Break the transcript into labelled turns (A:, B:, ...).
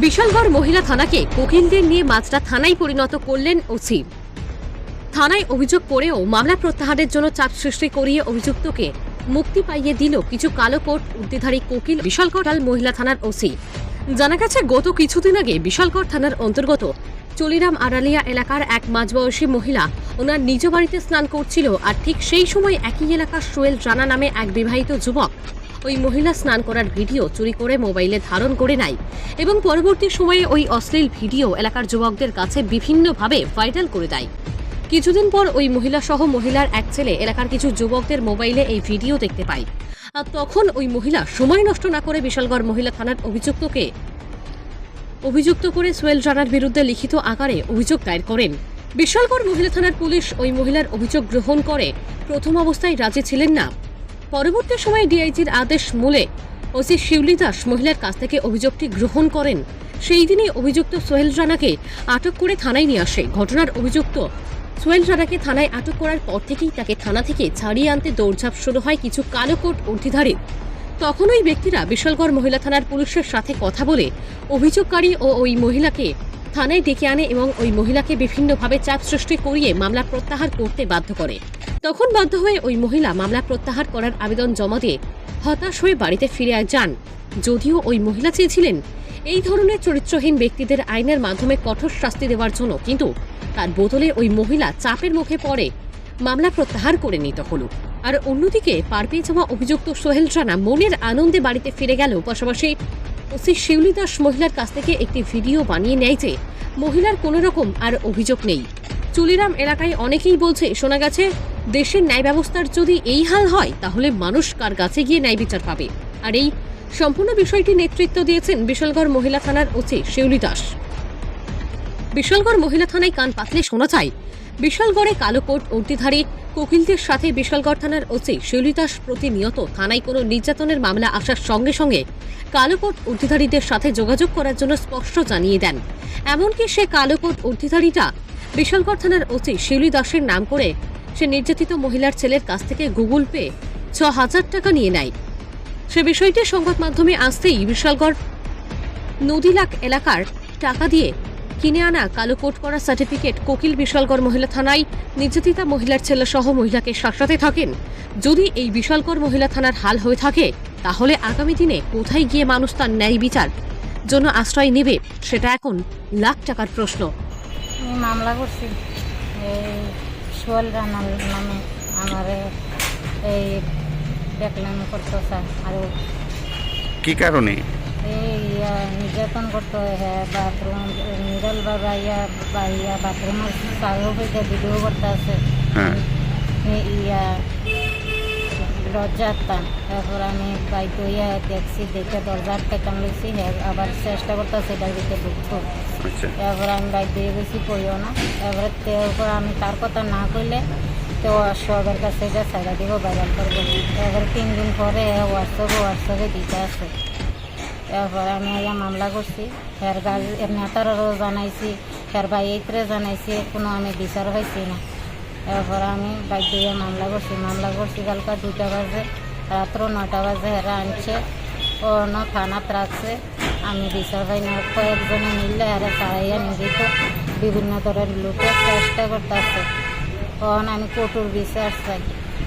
A: বিশালগড় মহিলা থানাকে কোকিলদের নিয়ে মাজরা থানায় পরিণত করলেন ওসি। থানায় অভিযোগ করেও মামলা প্রত্যাহারের জন্য চাপ সৃষ্টি করিয়ে অভিযুক্তকে মুক্তি পাইয়ে দিল কিছু কালো কোট উর্দিধারী কোকিল বিশালগড় মহিলা থানার ওসি। জানা গেছে গত কিছুদিন আগে বিশালগড় থানার অন্তর্গত চলিরাম আড়ালিয়া এলাকার এক মাঝবয়সী মহিলা ওনার নিজ বাড়িতে স্নান করছিল, আর ঠিক সেই সময় একই এলাকার সোহেল রানা নামে এক বিবাহিত যুবক ওই মহিলা স্নান করার ভিডিও চুরি করে মোবাইলে ধারণ করে নেয় এবং পরবর্তী সময়ে ওই অশ্লীল ভিডিও এলাকার যুবকদের কাছে বিভিন্নভাবে ভাইরাল করে দেয়। কিছুদিন পর ওই মহিলা সহ মহিলার এক ছেলে এলাকার কিছু যুবকদের মোবাইলে এই ভিডিও দেখতে পায়, আর তখন ওই মহিলা সময় নষ্ট না করে বিশালগড় মহিলা থানার অভিযুক্ত করে সোহেল রানার বিরুদ্ধে লিখিত আকারে অভিযোগ দায়ের করেন। বিশালগড় মহিলা থানার পুলিশ ওই মহিলার অভিযোগ গ্রহণ করে প্রথম অবস্থায় রাজি ছিলেন না। পরবর্তী সময়ে ডিআইজির আদেশ মূলে ওসি শিউলি দাস মহিলার কাছ থেকে অভিযোগটি গ্রহণ করেন। সেই দিনই অভিযুক্ত সোহেল রানাকে আটক করে থানায় নিয়ে আসে। ঘটনার অভিযুক্ত সোহেল রানাকে থানায় আটক করার পর থেকেই তাকে থানা থেকে ছাড়িয়ে আনতে দৌড়ঝাঁপ শুরু হয় কিছু কালো কোট উর্দিধারী। তখন ওই ব্যক্তিরা বিশালগড় মহিলা থানার পুলিশের সাথে কথা বলে অভিযোগকারী ও ওই মহিলাকে থানায় ডেকে আনে এবং ওই মহিলাকে বিভিন্নভাবে চাপ সৃষ্টি করিয়ে মামলা প্রত্যাহার করতে বাধ্য করে। তখন বাধ্য হয়ে ওই মহিলা মামলা প্রত্যাহার করার আবেদন জমা দিয়ে হতাশ হয়ে বাড়িতে ফিরে যান। যদিও ওই মহিলা চেয়েছিলেন এই ধরনের চরিত্রহীন ব্যক্তিদের আইনের মাধ্যমে কঠোর শাস্তি দেওয়ার জন্য, কিন্তু তার বদলে ওই মহিলা চাপের মুখে পড়ে মামলা প্রত্যাহার করে নিতে হলো। আর অন্যদিকে পার পেয়ে যাওয়া অভিযুক্ত সোহেল রানা মনের আনন্দে বাড়িতে ফিরে গেল। পাশাপাশি ওসি শিউলি দাস মহিলার কাছ থেকে একটি ভিডিও বানিয়ে নেয় যে মহিলার কোনো রকম আর অভিযোগ নেই। চুলিরাম এলাকায় অনেকেই বলছে, শোনা গেছে দেশের ন্যায় ব্যবস্থার যদি এই হাল হয় তাহলে মানুষ কার কাছে গিয়ে ন্যায় বিচার পাবে। আর এই সম্পূর্ণ বিষয়টি নেতৃত্ব দিয়েছেন বিশালগড় মহিলা থানার ওসি শিউলি দাস। বিশালগড় মহিলা থানায় কান পাতলে শোনা যায় বিশালগড়ে কালো কোট উর্দিধারী কোকিলদের সাথে বিশালগড় থানার ওসি শিউলি দাস প্রতিনিয়ত থানায় কোনো নির্যাতনের মামলা আসার সঙ্গে সঙ্গে কালো কোট উর্দিধারীদের সাথে যোগাযোগ করার জন্য স্পষ্ট জানিয়ে দেন। এমনকি সে কালো কোট উর্দিধারীটা বিশালগড় থানার ওসি শিউলি দাসের নাম করে সে নির্যাতিত মহিলার ছেলের কাছ থেকে গুগল পে ৬,০০০ টাকা নিয়ে নেয়। সে বিষয়টি সংবাদ মাধ্যমে আসতেই বিশালগড় নদীলাক এলাকার টাকা দিয়ে কিনে আনা কালো কোট করা সার্টিফিকেট কোকিল বিশালগড় মহিলা থানায় নির্যাতিতা মহিলার ছেলে সহ মহিলাকে শাসাতে থাকেন। যদি এই বিশালগড় মহিলা থানার হাল হয়ে থাকে তাহলে আগামী দিনে কোথায় গিয়ে মানুষ তার ন্যায় বিচার জন্য আশ্রয় নেবে সেটা এখন লাখ টাকার প্রশ্ন।
B: আমি মামলা করছি এই সোহেল রানার নামে, আমার এই দেখলাম করতো স্যার। আর
C: কি কারণে
B: এই নির্যাতন করতো, হ্যাঁ বাথরুম নিডল বা বাথরুমের চালু হইতে ভিডিও করতে আছে।
C: হ্যাঁ
B: ইয়া দরজা আটতাম, তারপর আমি বাইক হইয়া দেখছি, দেখে দরজা আটকাইতাম লইছি, হ্যাঁ আবার চেষ্টা করতেছে এটার ভিতরে ঢুকতো।
C: আচ্ছা
B: তারপর আমি বাইক দিয়ে গেছি কইও না, তারপরে তারপর আমি তার কথা না কইলে তো সবের কাছে এটা সাইডা দিব ভাইরাল করবো। তারপরে 3 দিন পরে হোয়াটসঅ্যাপে দিতে আছে। তারপরে আমি আইয়া মামলা করছি, এর নেতারও জানাইছি, এর ভাইয়েরে জানাইছি, কোনো আমি বিচার পাইছি না। তারপর আমি বাইক দিয়ে মামলা করছি কালকা 2টা বাজে, রাত্র 9টা বাজে এরা আনছে ও থানাত রাখছে। আমি বিচার পাই না, কয়েকজনে মিললে এরা ছাড়াইয়া নিদিত, বিভিন্ন ধরনের লোকের চেষ্টা করতেছে। তখন আমি কোর্টের বিচার চাই।